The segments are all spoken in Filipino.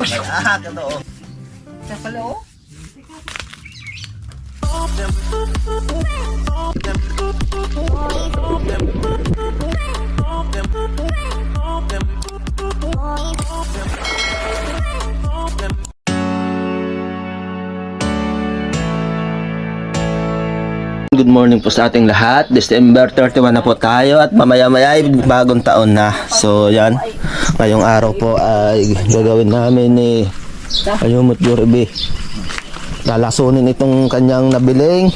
Totoo. Sa palo. Good morning po sa ating lahat. December 31 na po tayo at mamaya-maya ay bagong taon na. So yan, ngayong araw po ay gagawin namin ni Ayumot Yuribi. Lalasunin itong kanyang nabiling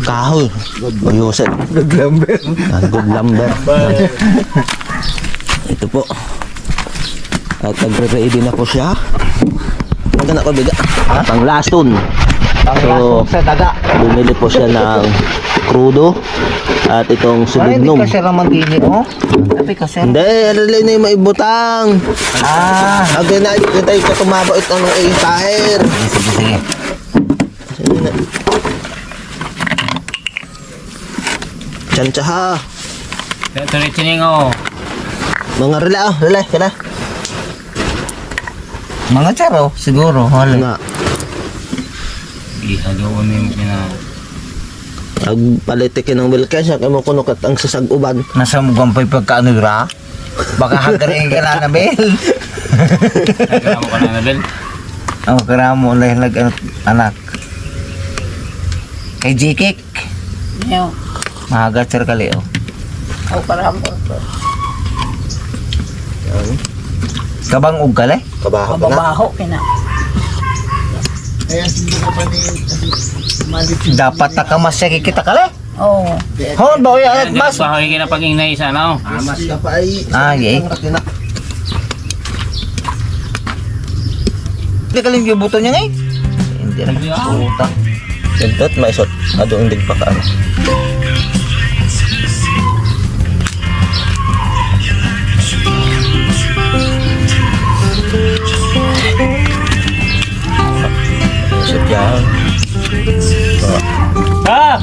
kahoy. Uyusin. Good lumber. Good lumber. Ito po. At nagre-ready na po siya. Maganda ko biga. Pang lason. So, bumili po siya ng crudo at itong sulignum. Hindi ka siya naman dini, oh. Tapi ka siya. Hindi, alali na yung maibutang. Agay na, tayo ka tumaba ito ng A-tire. Sige. Tsansya ha. Tuloy-tuloy oh. Mga relay ka na. Mga charo, siguro. Wala. Nga. Ihagawan mo yung Agpalitikin ng wilkes, kaya mo kunukat ang sasag-uban. Nasa mugampay pagkaano ra? Baka hagarin ka na, Nabel. Nagkama ko na, Nabel. Ang karamo ulit anak. Kay Jikik. Yo, Mahagat sir kali, oh. au karamo. Kabang ugkale? Kabaho ka na. Mababaho kina. Dapat takamas siya kikita kali? Oh, Hon, ba uy, alat mas? Bahoy ka na pag inay sa ano. Mas ka pa ay... Yay. Hindi kalim yung buto niya ngay? Hindi na. Puta. Sintot, maisot. Adong indig pa ka ano. Maisot yan. Ha?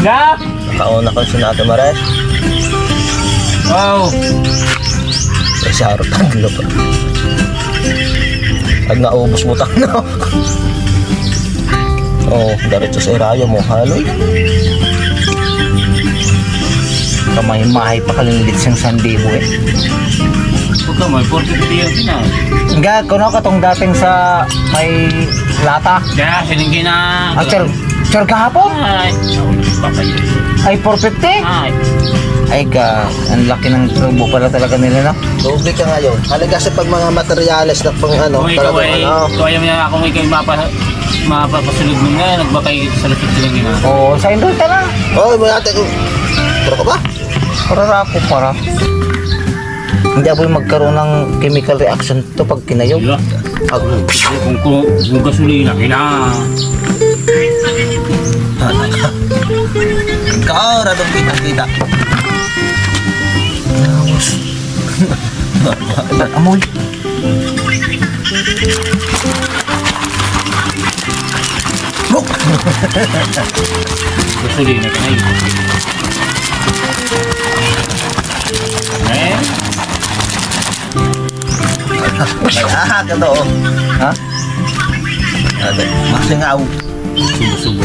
Na? Nakauna ko si Nate Mares. Wow. Kasi harap taglo pa. Pag naubos mo na. Oh, diretso sa irayo mo. Haloy. Kamay-mahay pa kalinglit siyang sandibo eh. Huwag ka mo, 450 yun na. Nga, kuno katong dating sa may lata. Kaya, siningin na. Sir kahapon? Ay. Papay. Ay, 450? Ay. Ay ang laki ng trubo pala talaga nila na. Doble ka ngayon. Halaga sa pag mga materyales na pang ano. Kung ikaw talagang ay, ano. kung ayaw niya akong ikaw mapapasulog mo na, nagbakay sa lusot sila gina. Oo, sa indulta na. Oh, may ate. Puro ka ba? Para ako para. Hindi ako magkaroon ng chemical reaction to pag kinayog. Diba? Kung gasolina, kina. Ikaw, radong kita-kita. Amoy. Gasolina, kina yun. Eh? Totoo. Ha? Masingaw. Subo-subo.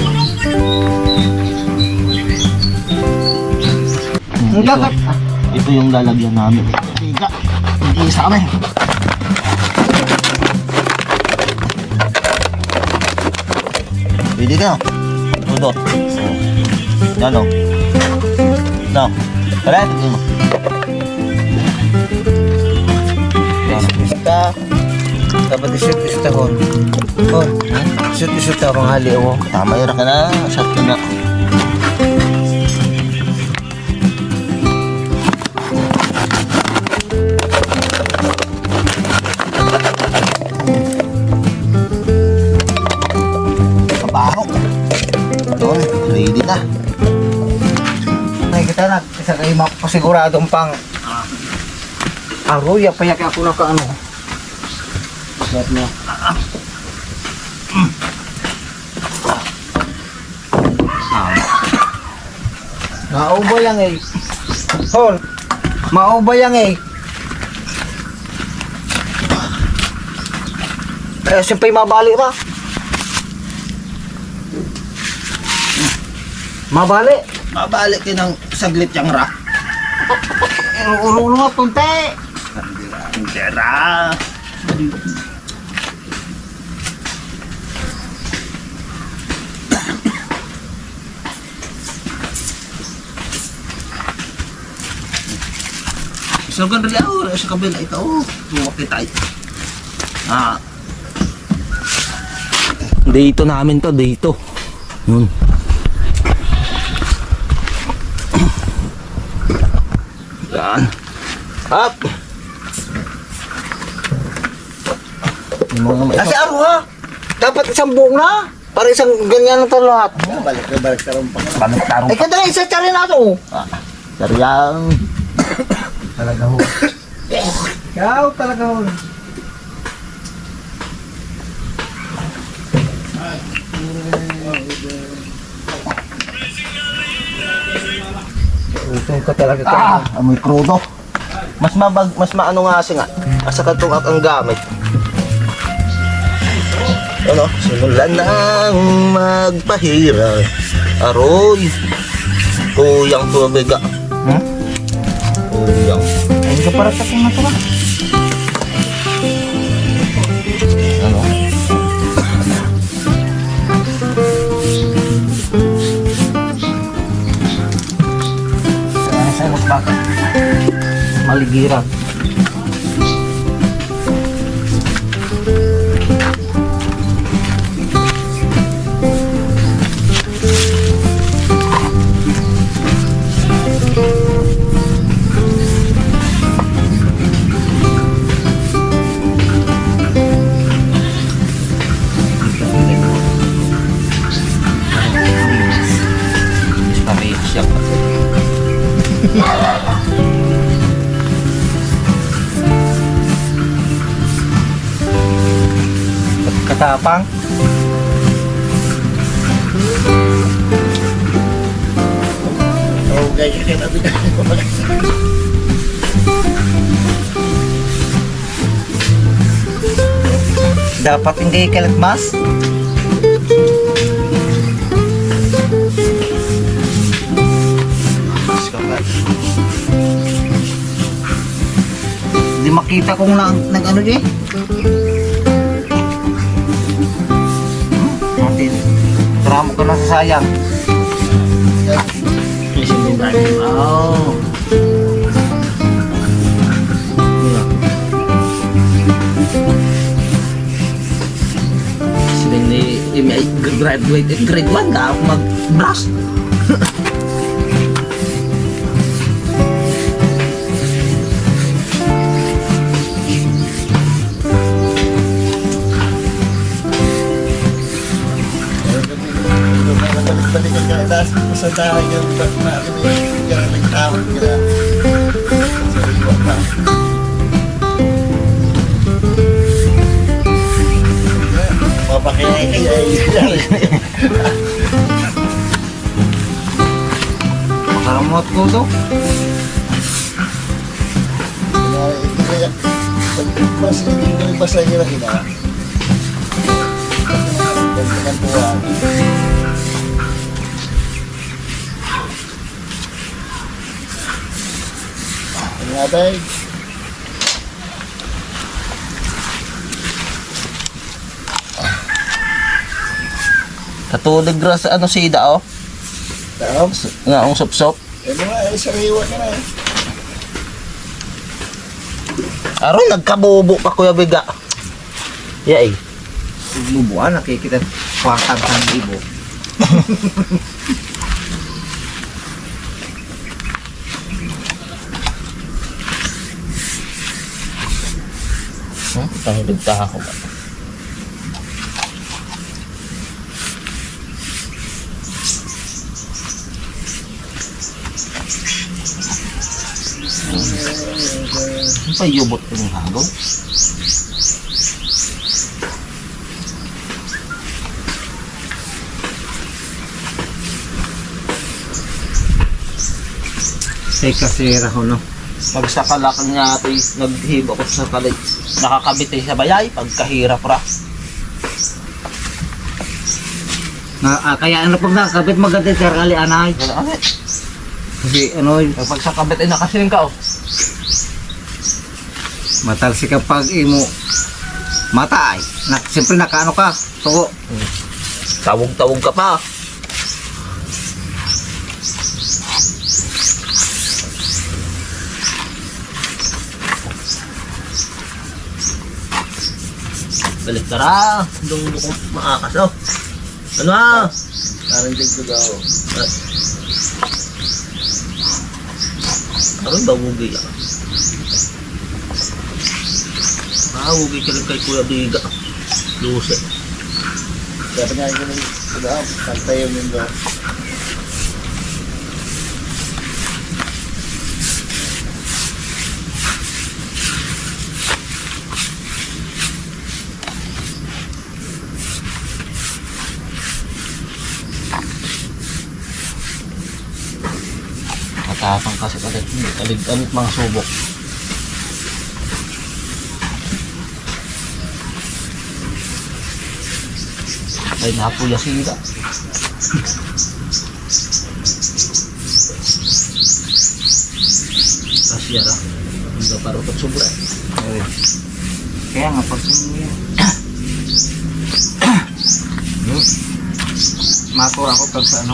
Ang dagat. Ito yung lalagyan namin. Tiga. Hindi sa amin. Pwede ka. Tudot. Yan o. No. Tara, tignan mo. Kita. Dapat isip tahon. Oh, isip tahon hali ako. Tama yun ka na. Shot ka na. Kabaho. Doon, ready na. Ay, kita na. Isa kayo mapasiguradong pang aroy, payak ako na ka ano. Lahat na. Naubo lang eh. Hol. Maubayang eh. Kaya siyempre mabali ra. Mabali. Mabalik ka ng saglit yung ra. Ulo nga punte. Hindi ra. So ganun rin ako sa kabila ikaw. Buwak kita ito. Dito namin to, dito. Yun. Yan. Up. Kasi ano ha? Dapat isang buong na. Para isang ganyan na to lahat. Balik tarong pang. Balik tarong. Ay kada isa tsarin na to. Saryang. Talaga ho. Ikaw talaga ho. Usong ka talaga ka. Amoy krudo. Mas maano nga kasi nga. Asa ka itong ang gamit. Ano? Simulan nang magpahira. Aroy. Kuyang tubig ka. Kuyang. Ay ka para sa kung nato ba? Ano? Kaya sa bakit? Maligiran. Siya pa. Katapang. Oh, guys, yun yung nabigan ko pala. Dapat hindi kalagmas. Hindi makita kung nag-ano di. Natin. Tramo ka na sa sayang. Oh. Siling ni may graduate grade 1 ka mag-brush. Balik-balikan ka na sa dahil yung nagtawag ka sa liwa pa. Papakilay kaya Makaramot ko to. mas hindi ko ibasa nila hina. Ganyan po nga tayo. Katulig ra sa ano sida oh. Tapos nga ang sop-sop. Eh mga sariwa ka na eh. Aron nagkabubo pa Kuya Biga. Yeah eh. Bubuan nakikita 4,000. Tahilig ta ako ba? Ano pa yubot ko ng hagod? Say kasira ho no. Magsakalakang niya ito naghibo ko sa kalit. Nakakabit sa bayay, pagkahirap ra. Kaya ano pag nakakabit maganda sir kali anay. Kasi ano Pag sa kabit ay nakasiling ka oh. matalsi kapag imo mata ay. Siyempre nakaano ka. Tugo. Tawog-tawog ka pa. Balik ka ra. Doon mo kong maakas oh. Ano ah? Parang dito daw. Aroy ba wugi ah? Wugi ka rin kay Kuya Biga. Luse. Sabi nga yun daw. Pantay yun daw. Matapang kasi kalit. Kalig-kalit mga subok. Ay napuya sila. Kasyara. Hindi pa rin sobra. Kaya nga pag sumuya. Matura ako pag sa ano.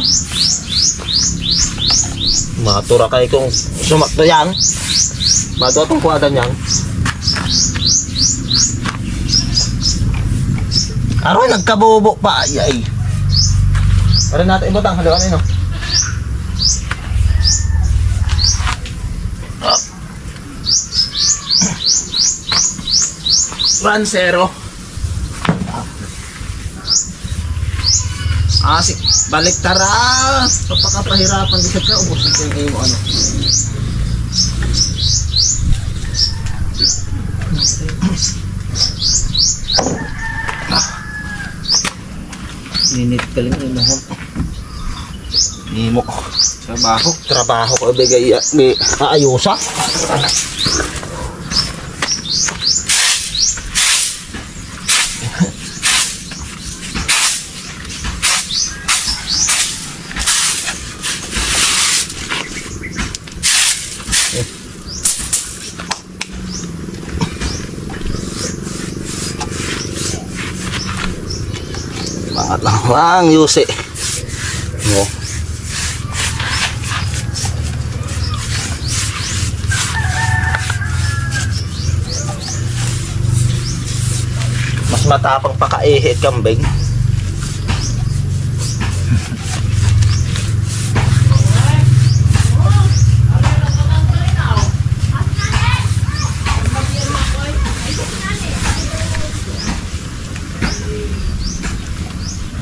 Matura kayo kung sumakto yan. Bato atong kuwadan yan. Aroy, nagkabubo pa. Ay. Para natin ibutang. Halawan nyo. Ransero. Balik tara. Papakapahirapan di ka. Ubusin ko yung mo ano. Ninit ka lang yung mahal. Nimo. Trabaho ko bigay aayusa. Bakit lang yusi. No. Mas matapang pa kaihit kambing.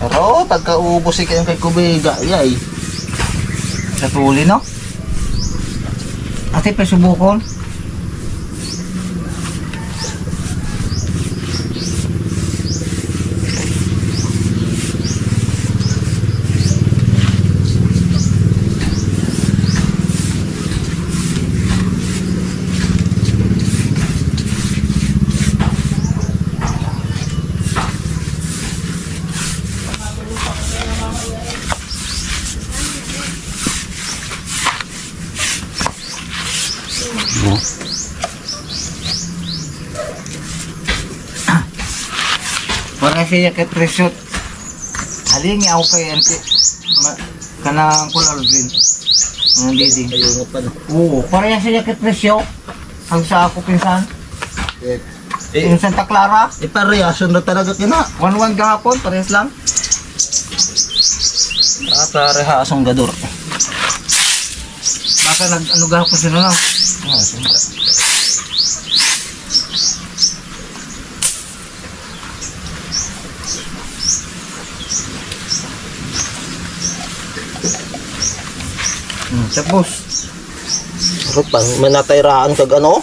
Pero pagkaubos kayo kay Kubiga, yay. Sa tuli no? Ate pasubukon. Para siya kay presyo. Halin niya ako kay ante. Kanang kulal din. Ang diding. Ayungot pa no. Oo, para siya kay presyo. Ang sa ako pinsan. Yung Santa Clara, Parehasyon na talaga kina. 1-1 gahapon, parehas lang. Parehasong gador. Baka ano gahapon sila lang. Siyempre. Tapos, Pang manatayraan kag ano?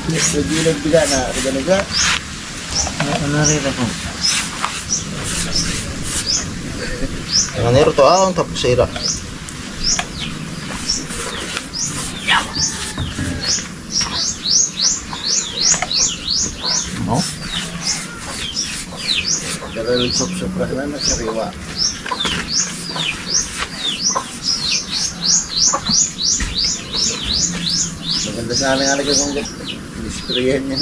nagilog biga na, riga-riga. Ano rin ako? Ang nero to tapos sira. Oh? Karel sup-sup na sariwa. Maganda sana nga lagi kung disprayan niya.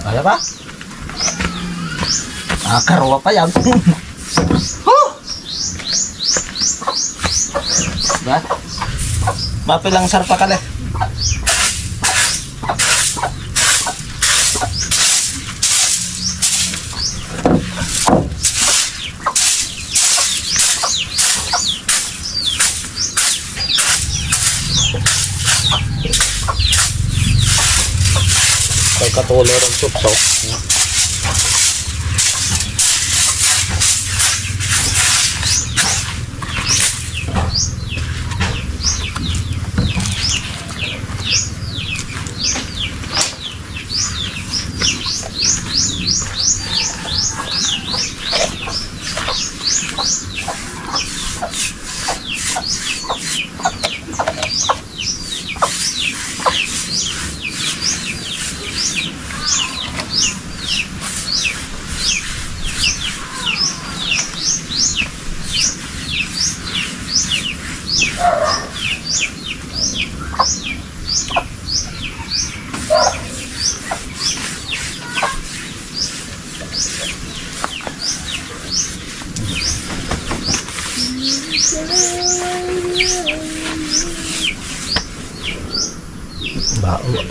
Kaya ba? Karwa pa yan. Ba? Mapilang sarpa ka le. Katulor ang supsok.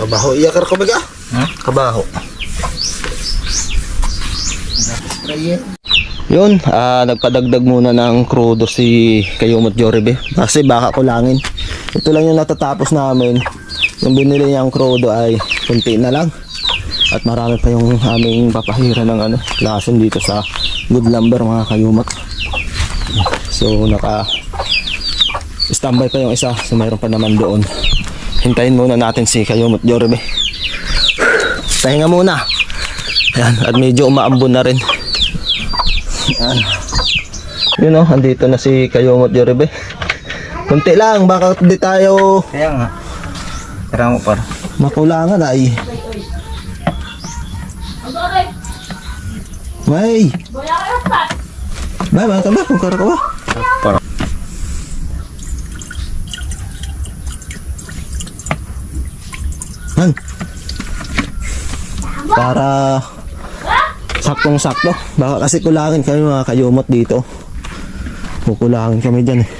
Kabaho iyakar ko baga? Kabaho. Yun, nagpadagdag muna ng crudo si Kayumot Jollibee kasi baka kulangin. Ito lang yung natatapos namin. Yung binili niyang crudo ay kunti na lang. At marami pa yung aming papahira ng lason dito sa Good Lumber mga Kayumot. So standby pa yung isa, so mayroon pa naman doon. Hintayin muna natin si Kayumot Jollibee. Pahinga muna. Ayan, at medyo umaambon na rin. Ayan. Yun o, andito na si Kayumot Jollibee. Kunti lang, baka di tayo Kaya nga. Tira mo par. makulangan ay. May. May, mga kaba, kung kara ka ba? Para. Han. Para saktong-sakto. Baka kasi kulangin kami mga Kayumot dito. Kukulangin kami dyan eh.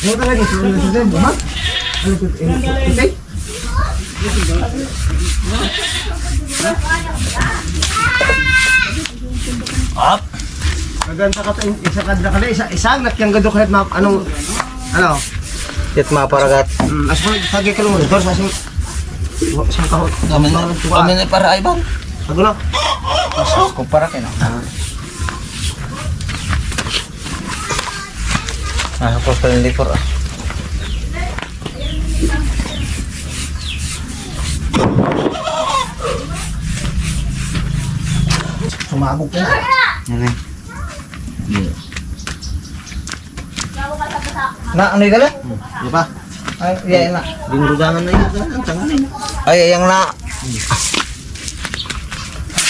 Mo talaga sa ba? Ano ko ini? Up. Maganda ka tayo isa kadra kali isang lakyang gado kahit anong ano ket maparagat aso pagi ka mo dor sa sa kahot Kami na para ay bang? ago na aso ko para kay na hapos ka ng likor sumabog ka na na ano yung gala? Di ba? Ay, yan na. Dinurugangan na yun. Tangan. Ay, yang na.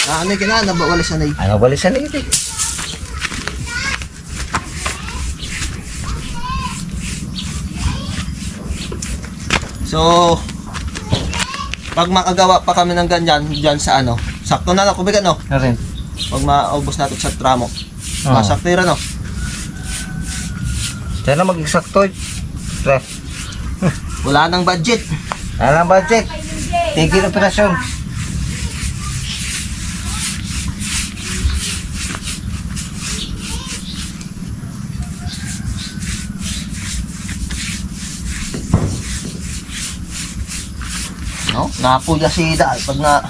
Ano yung kailangan? Nabawalisan na yun. Ay, mabalisan na ito. So, pag makagawa pa kami ng ganyan, dyan sa sakto na lang, kubigan Narin. pag maubos natin sa tramo. Masakto yun Diyan na mag-eksakto. Tre. Wala nang budget. Alam budget. Tigil operasyon. No? Napuya si Ida pag na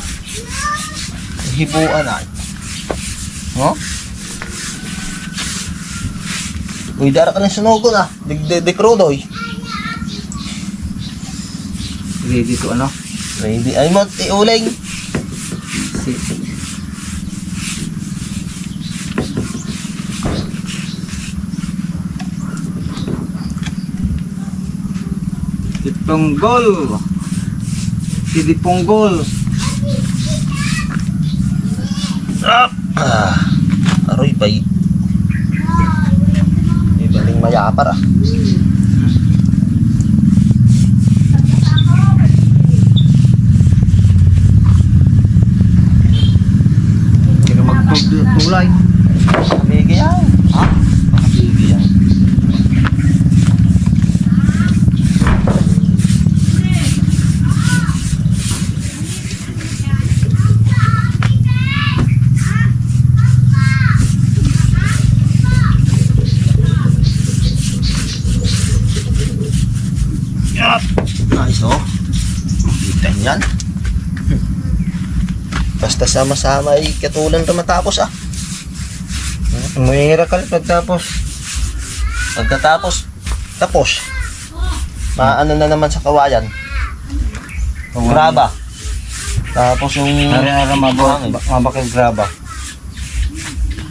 hibuan ay. No? Uy, dara ka ng sunugo na. De crudoy. Ready to ano? Ready. Ay mo, iuling. Diponggol. Si Diponggol. Aroy pa ibaling mayapar ah. Kaya magtulay. Kabigi yan. Ha? Kabigi yan. Nice oh. Bitan yan. Basta sama-sama ay katulan na matapos ah. Mahirap ka pagtapos. Pagkatapos, tapos. Maano na naman sa kawayan. Graba. Tapos yung Hari-hari mabakil graba.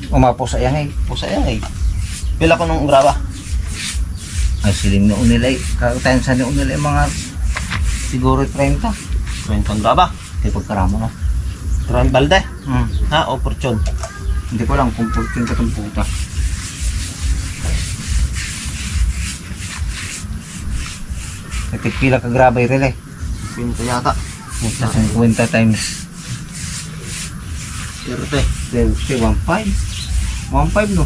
Umapos sa yan eh. pusa yan eh. Pila ko nung graba. Ay siling noon nila eh. Kakatayan sa noon nila mga siguro 30. Kwentang graba. Kaya pagkaramo na. Tran balde. Hmm. Ha, o portion. Hindi ko lang kung pulkin ka itong puta. Nagpila ka grabe rin eh. Pinto yata. Puta 50 times. Kerte. 1.5. 1.5 no?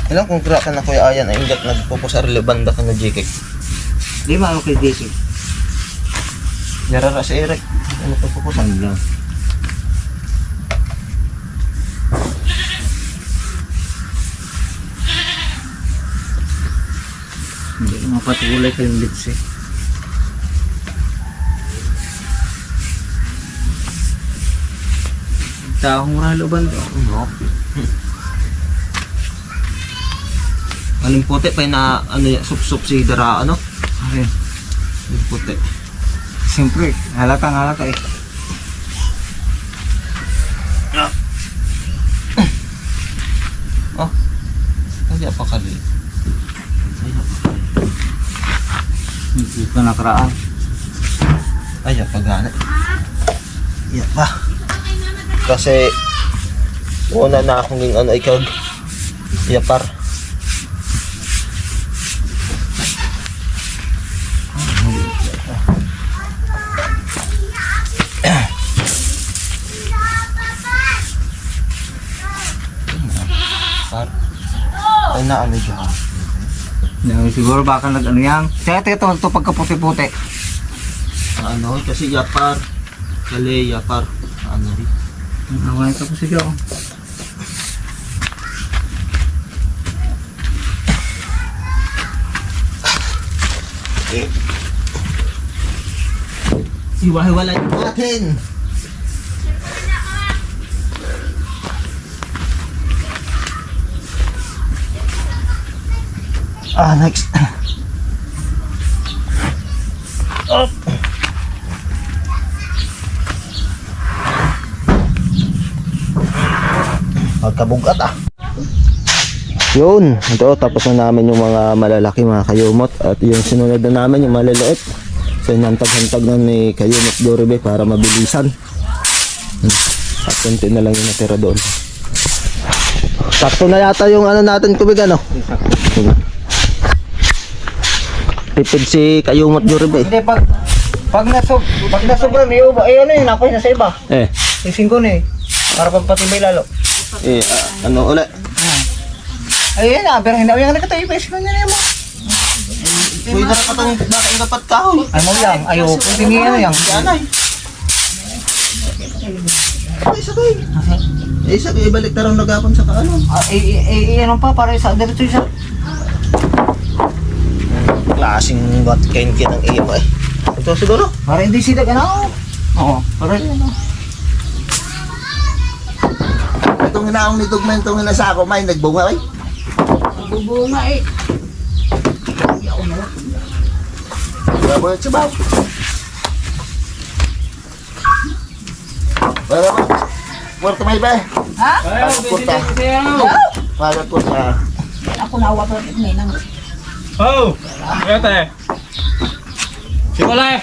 Ilang kung gra ka na kuya Ayan ay ingat nagpupusar banda ka na jikik. Di ba ano kay JK? Yarara si Eric. Ano pagpupusar? Ano lang. Hindi ko mapatulay kayong lips eh. Tahong ralo ba ito? No. Aling puti pa na ano yan, sup-sup si Dara ano? Ay, Aling puti. siyempre, halatang halata eh. Oh. Ay pa kali. Hindi ko nakaraan. Ay pa gana. Iya pa. Kasi una na akong ng ano ikaw. Iya par. Par. Ay na ano dyan. Siguro baka nag-ano yan. Kaya ito pagkaputi-puti. Ano kasi yapar. Kali yapar. Ano rin. Away ka po siya. Hiwa-hiwalay natin. Next. Up. Magkabugat ah. Yun, ito tapos na namin yung mga malalaki mga kayumot at yung sinunod na namin yung maliliit. So inantag-hantag na ni Kayumot Doribe para mabilisan. At konti na lang yung natira doon. Sakto na yata yung ano natin kubig ano. Tipid si Kayumot Doribe. Hindi pag nasobra may uba, eh ano yun, nakoy na sa iba. Ising ko na eh. Para pagpatibay lalo. Ano ulit? Ayun na, pero hindi yung nakatayo pa isip na mo. Uy, narapatan baka yung dapat kahoy. Ay mo yang, ayo, pwede niya ano yang. Anay. Ay, sakay. Isa kayo ibalik tarong nagapon sa kaano. Ano pa, para sa dito isa. klaseng what kind ng imo eh. Ito siguro. Para hindi sila ano. Oo. Para Itong hinaong ni Tugmen, itong hinasa ako, may nagbunga eh. Bubunga eh. Bravo yung sabaw. Para ba? Puerto may ba? Ha? Puerta. Para puerta. Ako nawa pa rin may nang. Oh! Ate! Sikulay!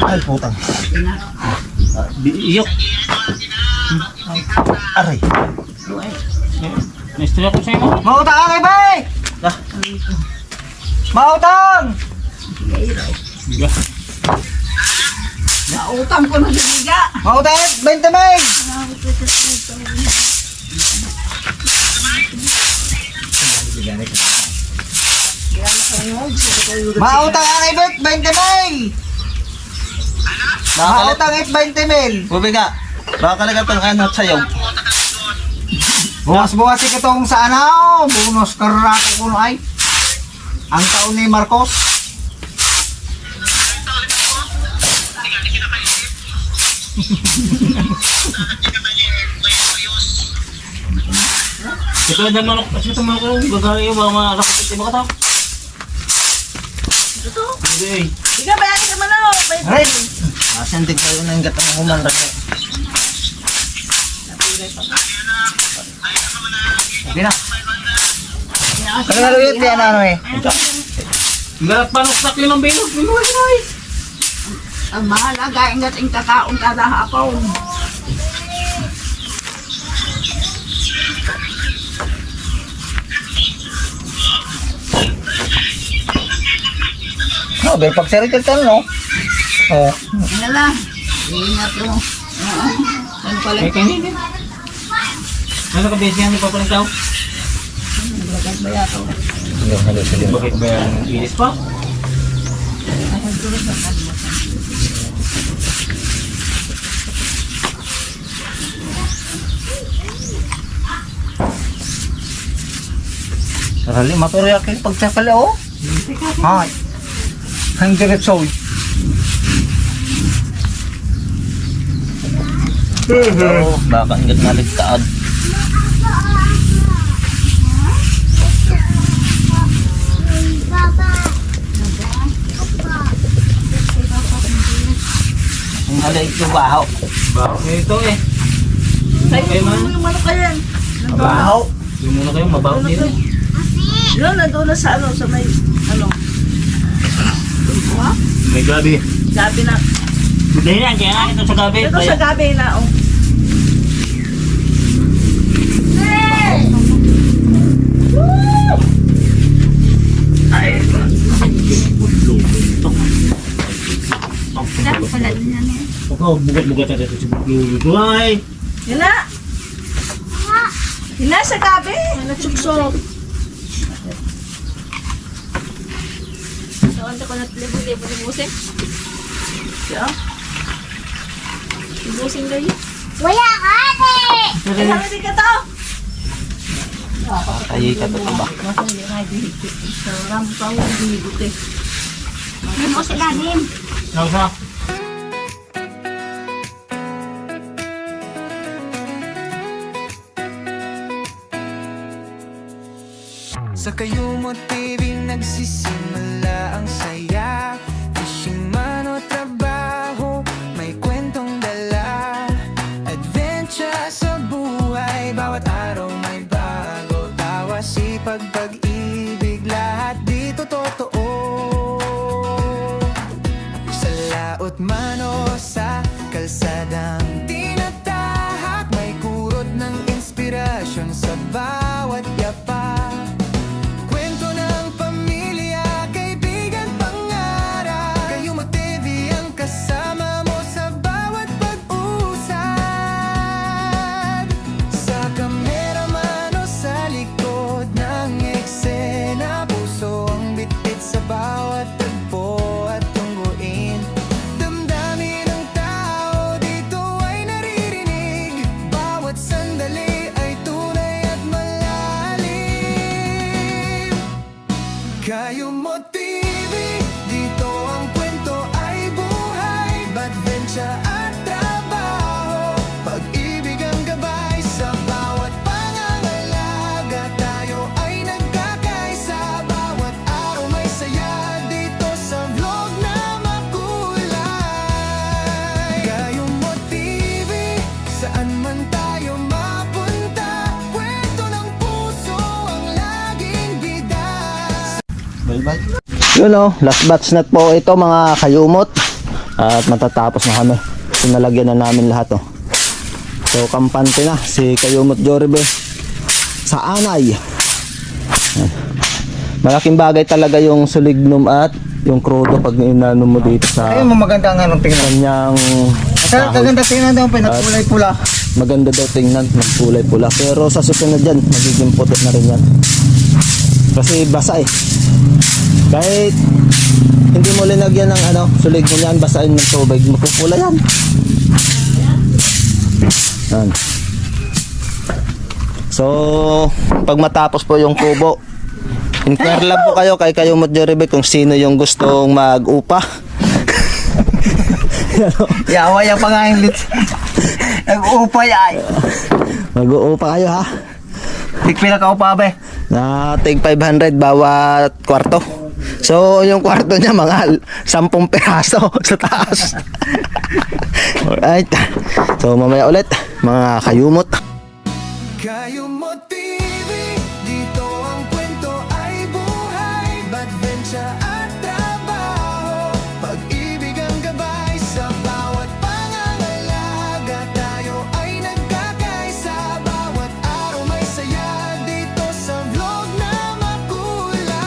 Ay, putang. Iyok! Aray. Naistorya ko sa'yo mo. mautang kay bay. Mautang. Nautang ko na siya. Mautang 20 meg. Mautang kay bet 20 meg. Mautang 20 mil. Bubi ka. Baka talaga itong anot sa'yo. Buwas-buwas itong sa ano, bonus karako kuno ay. Ang taon ni Marcos. Ito na manok. Kasi ito manok yung gagawin yung mga rakapit. Iba ka tao? Hindi. Ika ba yan ka man ako? Aray. Asan din kayo na yung gatang humanda niya. Hindi na. Kagaluit yan ano eh. Garat panok sa limang bilog. Ang mahalaga ingat ang kakaon kada hapon. Oh, pero pag sarili ka no. Oh. Ina lang. Ingat mo. Ano pala? Ay, kanina din. Ano ka busy yan? Ipapalit tao? Lagat ba yato? Bakit ba yan? Inis pa? Sarali maturya kay pagtsakala oh. Hay. Hang diretso. Oo, baka hanggang naligtaan. Ang halig yung bahaw. Bakit ito eh? Sa'yo yung manok ka yan. Bahaw? Yung muna kayo, mabaho dito. Yun, nandun na sa ano, sa may, ano. May gabi. Gabi na. Dahil yan, kaya nga ito sa gabi. Ito sa gabi na, oh. Bugat-bugat na dito si Buklulo. Ay! Yan na. Yan na sa gabi. Natsuksok. Naon ko na libo-libo ni Busing. Yan. Si Busing kayo. Kailangan din ka to. Ayay ka to ba? Masa hindi nga dihigit. Sa rampaw, dihigit eh. Yan mo sila rin. Ano sa? Sa Kayumot TV nagsisimula ang saya. Fishing man o trabaho, may kwentong dala. Adventure sa buhay, bawat araw may bago. Tawa, sipag, pag-ibig, lahat dito totoo. Sa laot man o sa kalsadang tinatahak, may kurot ng inspirasyon sa bawat yapak. Kwento ng pamilya, kaibigan, pangarap. Kayumot TV ang kasama mo sa bawat pag-usad. Sa kameraman o sa likod ng eksena, puso ang bitbit sa bawat tagpo at tungguin. Damdamin ng tao dito ay naririnig. Bawat sandali ay tunay at malalim. Yun o, last batch na po ito mga kayumot. At matatapos na kami. Sinalagyan na namin lahat o. So kampante na si Kayumot Jollibee sa anay. Ayan. Malaking bagay talaga yung sulignum at yung krudo pag inano mo dito sa Ayun mo maganda nga nung tingnan. kanyang Kaya kaganda tingnan daw, pinagkulay pula. maganda daw tingnan, magkulay pula. Pero sa susunod dyan, magiging puti na rin yan. Kasi basa eh. Kahit hindi mo linagyan ng sulignum yan, basain ng tubig, mapupula yan. Yan. So, pag matapos po yung kubo, inquire lang po kayo kay Kayumot Jollibee kung sino yung gustong mag-upa. Yawa yung pangain lit. Nag-upay ay. Mag-uupa kayo ha. Pigpila ka upa be. Na tig 500 bawat kwarto. So, yung kwarto niya mga 10 peraso sa taas. Alright. So, mamaya ulit, mga kayumot. Kayumot TV, dito ang kwento ay buhay, adventure at trabaho, pag-ibig ang gabay sa bawat pangangalaga. Tayo ay nagkakaisa, bawat araw may saya dito sa vlog na makulay.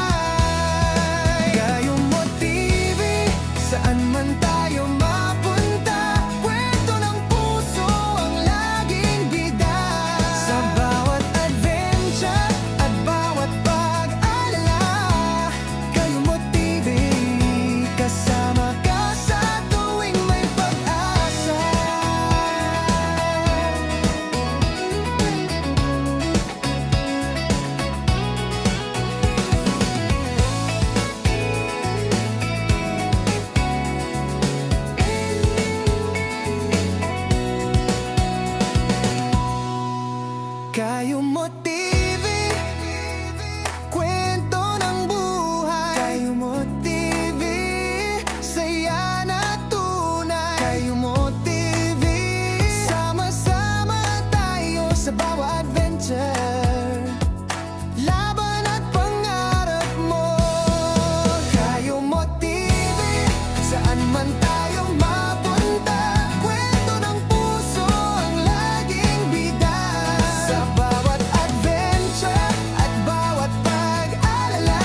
Kayumot TV, saan man tayo mapunta, kwento ng puso ang laging bida. Sa bawat adventure at bawat pag-alala, Kayumot TV, kasama ka sa tuwing may pag-asa. Kayumot TV, kwento ng buhay. Kayumot TV, saya na tunay. Kayumot TV, sama-sama tayo sa bawat adventure, laban at pangarap mo. Kayumot TV, saan man tayo mapunta, kwento ng puso ang laging bida. Sa bawat adventure at bawat pag-alala,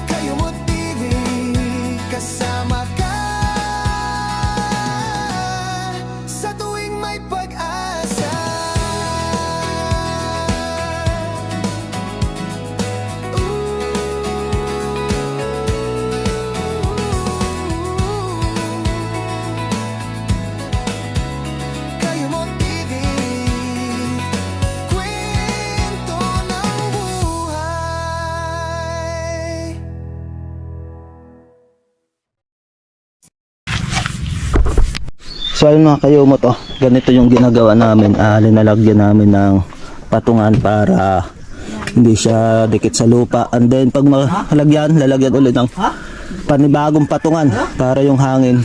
Kayumot TV, kasama ka sa tuwing may pag-asa. Kayumot TV, kwento ng buhay. So ayun mga kayumot ganito yung ginagawa namin. Linalagyan namin ng patungan para hindi siya dikit sa lupa. And then pag malagyan, lalagyan ulit ng panibagong patungan para yung hangin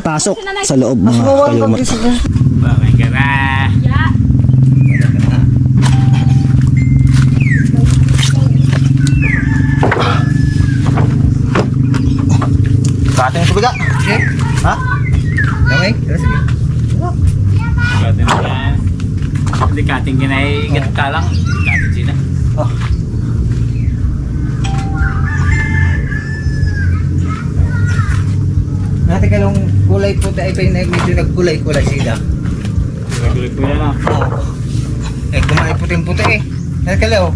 pasok sa loob mga kayumot. Bakit ka na? Kating tubiga. Ha? Okay? Sige. Kating na yan. Hindi kating ka na eh. Ganun ka lang. Kating sila. Natin ka nung kulay puti ay medyo nagkulay-kulay sila. Nagulit ko yan ah. Eh, kumain puting-puti eh. Natin ka lang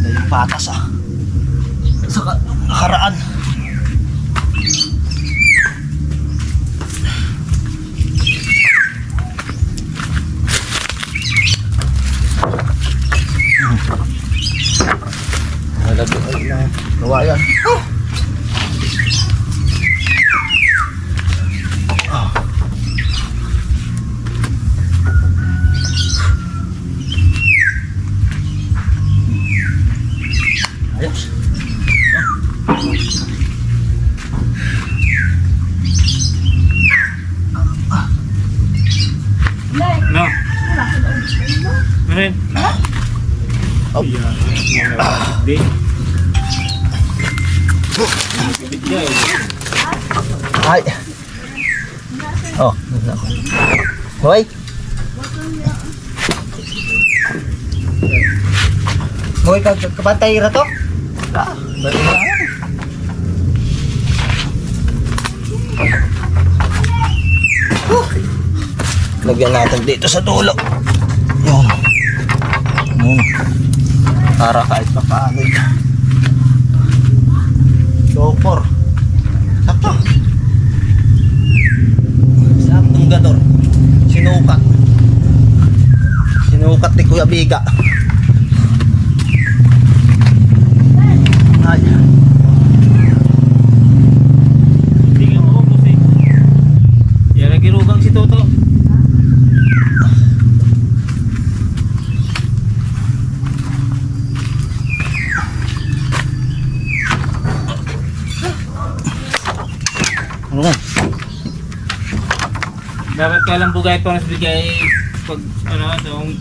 Yung patas sa nakaraan. Gawa yan. Ayos. No. Hindi. Bigla eh. Ay. Oh. Hoy. Hoy, kapantay ra to? Lagyan natin dito sa dulo. Yun. Para kahit pa paano. Dokor. Sakto. Saktong gador. Sinukat. Sinukat ni Kuya Biga. Ay. Hindi ka maubos eh. Yan lagi rugang si Toto. Ano nga? Dapat ka lang bugay para sa bigay pag ano, yung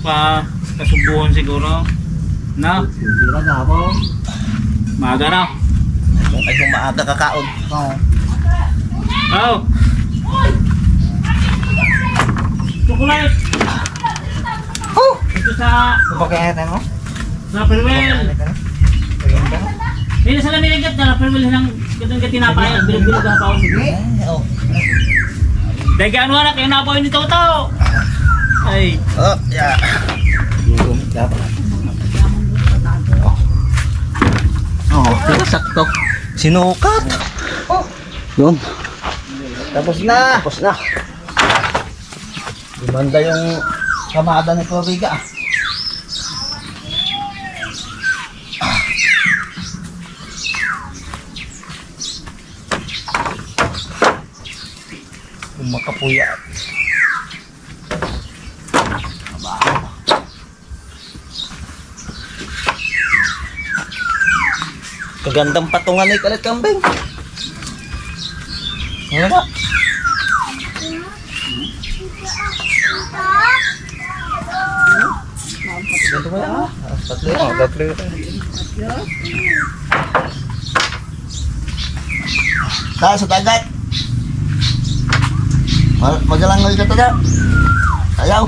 kasubuhan siguro. Na? Sira na ako. Maaga na. Ay kung maaga kakaon. Oo. Oh! Chocolate! Oh! Ito sa Kapag mo? Perwell. Hindi sa lamin agad na Perwell ng gandang tinapay. Bilog-bilog ang paon. Oh. Dahil gaano anak yung napaw ni Toto. Ay. Oh, yeah. Oh, sakto. Sinukat. Oh! Yun. Tapos na! Tapos na. Gumanda yung kamada ni Kuya Biga. Makapuya. Kagandang patungan ni Kalit Kambing. Ano ba? Ganito ba yan? Tatlo yun. Tatlo. Tayo sa dagat. Magalang ngayon ka taga. Ayaw.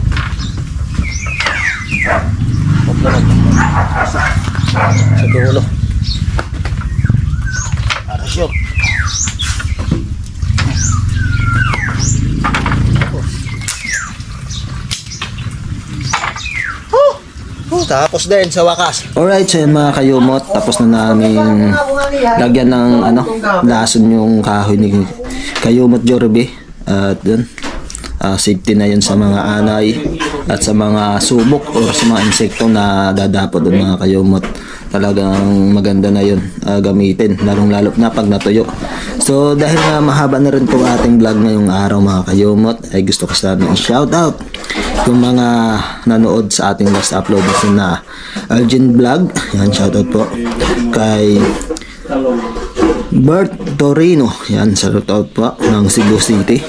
Sa dulo. Arasyo. Tapos din sa wakas. Alright, so yun mga kayumot, tapos na namin lagyan ng lason yung kahoy ni Kayumot Jorbe. At yun, safety na yun sa mga anay at sa mga subok o sa mga insekto na dadapot doon mga kayumot. Talagang maganda na yun gamitin, lalong-lalo na pag natuyo. So dahil nga mahaba na rin itong ating vlog ngayong araw mga kayumot, ay gusto ko sana i-shoutout yung mga nanood sa ating last upload na Algin Vlog. Yan, shoutout po kay Bert Torino. Yan, shoutout po ng Cebu City.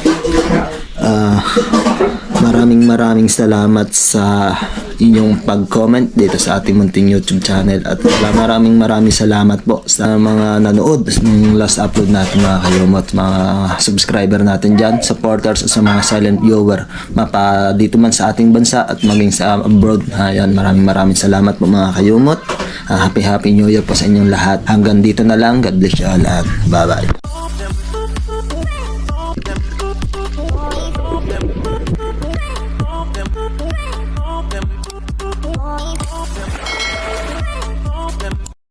Maraming salamat sa inyong pag-comment dito sa ating munting YouTube channel at maraming salamat po sa mga nanood ng last upload natin mga kayumot, mga subscriber natin dyan, supporters, sa mga silent viewer mapa dito man sa ating bansa at maging sa abroad. Ayan, maraming salamat po mga kayumot. Happy New Year po sa inyong lahat. Hanggang dito na lang. God bless you all and bye bye.